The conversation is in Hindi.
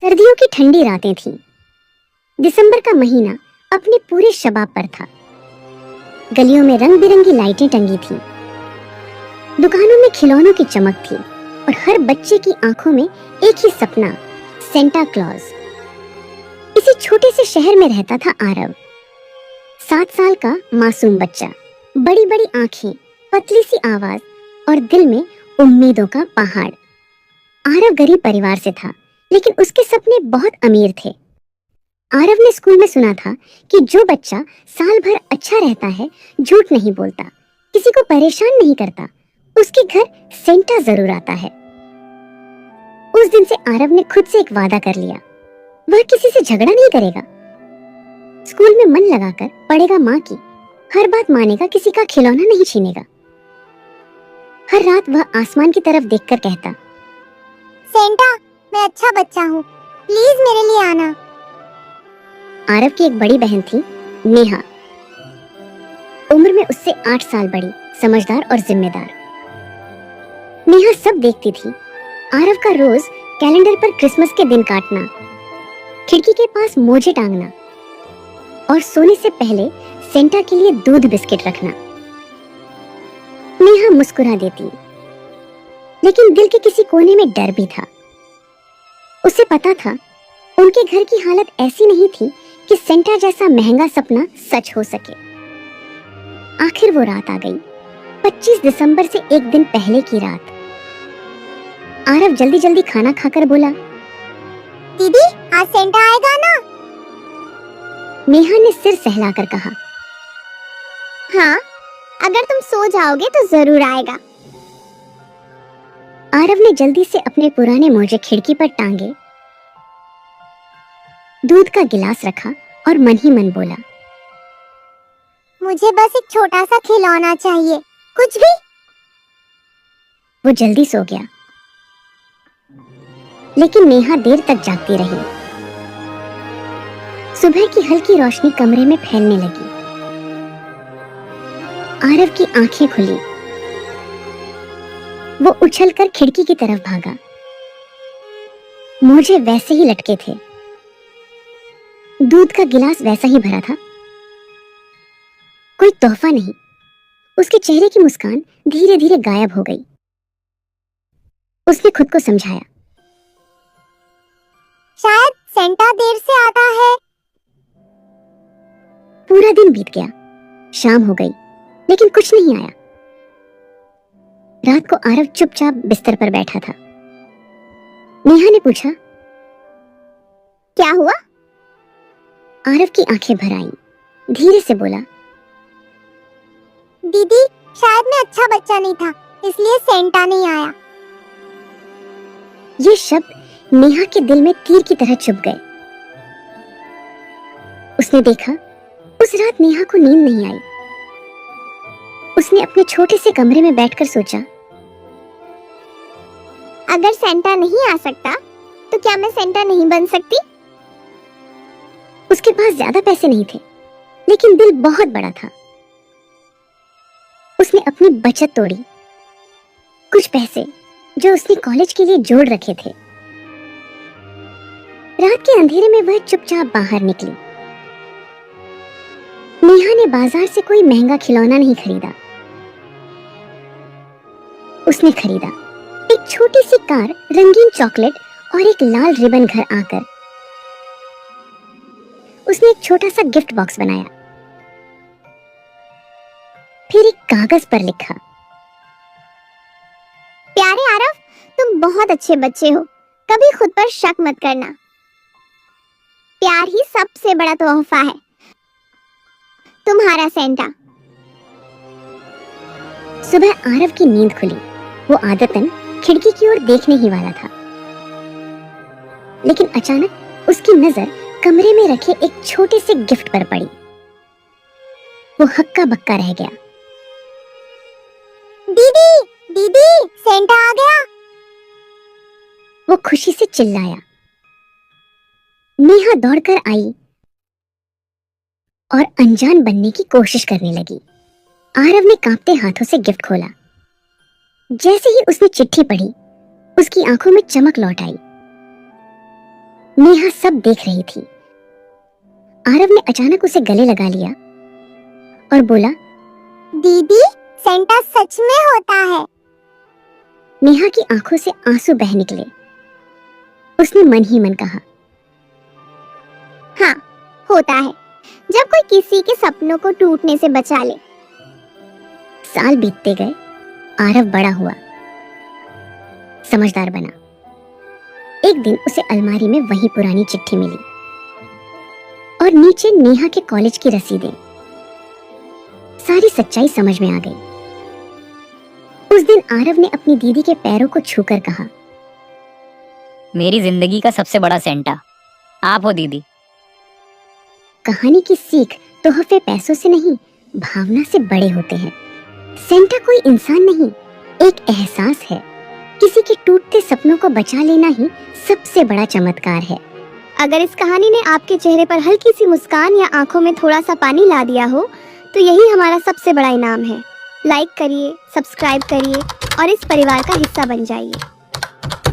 सर्दियों की ठंडी रातें थीं। दिसंबर का महीना अपने पूरे शबाब पर था। गलियों में रंग बिरंगी लाइटें टंगी थीं। दुकानों में खिलौनों की चमक थी और हर बच्चे की आंखों में एक ही सपना, सेंटा क्लॉज। इसी छोटे से शहर में रहता था आरव, 7 साल का मासूम बच्चा। बड़ी बड़ी आंखें, पतली सी आवाज और दिल में उम्मीदों का पहाड़। आरव गरीब परिवार से था, लेकिन उसके सपने बहुत अमीर थे। आरव ने स्कूल में सुना था कि जो बच्चा साल भर अच्छा रहता है, झूठ नहीं बोलता, किसी को परेशान नहीं करता, उसके घर सेंटा जरूर आता है। उस दिन से आरव ने खुद से एक वादा कर लिया, वह किसी से झगड़ा नहीं करेगा। स्कूल में मन लगाकर पढ़ेगा माँ की, हर बात मानेगा, किसी का खिलौना नहीं छीनेगा। हर रात वह आसमान की तरफ देखकर कहता, सेंटा, मैं अच्छा बच्चा हूँ, प्लीज मेरे लिए आना। आरव की एक बड़ी बहन थी, नेहा। उम्र में उससे 8 साल बड़ी, समझदार और जिम्मेदार। नेहा सब देखती थी। आरव का रोज कैलेंडर पर क्रिसमस के दिन काटना, खिड़की के पास मोजे टांगना और सोने से पहले सेंटा के लिए दूध बिस्किट रखना। नेहा मुस्कुरा देती, लेकिन दिल के किसी कोने में डर भी था। उसे पता था उनके घर की हालत ऐसी नहीं थी कि सेंटा जैसा महंगा सपना सच हो सके। आखिर वो रात आ गई, 25 दिसंबर से एक दिन पहले की रात। आरव जल्दी जल्दी खाना खाकर बोला, दीदी, आज सेंटा आएगा ना? नेहा ने सिर सहलाकर कहा, हाँ, अगर तुम सो जाओगे तो जरूर आएगा। आरव ने जल्दी से अपने पुराने मोजे खिड़की पर टांगे, दूध का गिलास रखा और मन ही मन बोला, मुझे बस एक छोटा सा खिलौना चाहिए, कुछ भी। वो जल्दी सो गया, लेकिन नेहा देर तक जागती रही। सुबह की हल्की रोशनी कमरे में फैलने लगी। आरव की आंखें खुली। वो उछलकर खिड़की की तरफ भागा। मोजे वैसे ही लटके थे, दूध का गिलास वैसा ही भरा था। कोई तोहफा नहीं। उसके चेहरे की मुस्कान धीरे धीरे गायब हो गई। उसने खुद को समझाया, शायद सेंटा देर से आता है। पूरा दिन बीत गया, शाम हो गई, लेकिन कुछ नहीं आया। रात को आरव चुपचाप बिस्तर पर बैठा था। नेहा ने पूछा, क्या हुआ? आरव की आंखें भर आईं, धीरे से बोला, दीदी, शायद मैं अच्छा बच्चा नहीं था, इसलिए सेंटा नहीं आया। ये शब्द नेहा के दिल में तीर की तरह चुभ गए। उसने देखा, उस रात नेहा को नींद नहीं आई। उसने अपने छोटे से कमरे में बैठकर सोचा, अगर सेंटा नहीं आ सकता तो क्या मैं सेंटा नहीं बन सकती? उसके पास ज्यादा पैसे नहीं थे, लेकिन दिल बहुत बड़ा था। उसने अपनी बचत तोड़ी, कुछ पैसे जो उसने कॉलेज के लिए जोड़ रखे थे। रात के अंधेरे में वह चुपचाप बाहर निकली। नेहा ने बाजार से कोई महंगा खिलौना नहीं खरीदा। उसने खरीदा एक छोटी सी कार, रंगीन चॉकलेट और एक लाल रिबन। घर आकर उसने एक छोटा सा गिफ्ट बॉक्स बनाया। फिर एक कागज पर लिखा, प्यारे आरव, तुम बहुत अच्छे बच्चे हो, कभी खुद पर शक मत करना। प्यार ही सबसे बड़ा तोहफा है। तुम्हारा सेंटा। सुबह आरव की नींद खुली। वो आदतन खिड़की की ओर देखने ही वाला था, लेकिन अचानक उसकी नजर कमरे में रखे एक छोटे से गिफ्ट पर पड़ी। वो हक्का बक्का रह गया। दीदी, दीदी, सेंटा आ गया। वो खुशी से चिल्लाया। नेहा दौड़कर आई और अनजान बनने की कोशिश करने लगी। आरव ने कांपते हाथों से गिफ्ट खोला। जैसे ही उसने चिट्ठी पढ़ी, उसकी आंखों में चमक लौट आई। नेहा सब देख रही थी। आरव ने अचानक उसे गले लगा लिया और बोला, दीदी, सेंटा सच में होता है। नेहा की आंखों से आंसू बह निकले। उसने मन ही मन कहा, हाँ, होता है, जब कोई किसी के सपनों को टूटने से बचा ले। साल बीतते गए। आरव बड़ा हुआ, समझदार बना। एक दिन उसे अलमारी में वही पुरानी चिट्ठी मिली और नीचे नेहा के कॉलेज की रसीदें। सारी सच्चाई समझ में आ गई। उस दिन आरव ने अपनी दीदी के पैरों को छूकर कहा, मेरी जिंदगी का सबसे बड़ा सेंटा आप हो दीदी। कहानी की सीख तोहफे पैसों से नहीं, भावना से बड़े होते हैं। सेंटा कोई इंसान नहीं, एक एहसास है। किसी के टूटते सपनों को बचा लेना ही सबसे बड़ा चमत्कार है। अगर इस कहानी ने आपके चेहरे पर हल्की सी मुस्कान या आंखों में थोड़ा सा पानी ला दिया हो, तो यही हमारा सबसे बड़ा इनाम है। लाइक करिए, सब्सक्राइब करिए और इस परिवार का हिस्सा बन जाइए।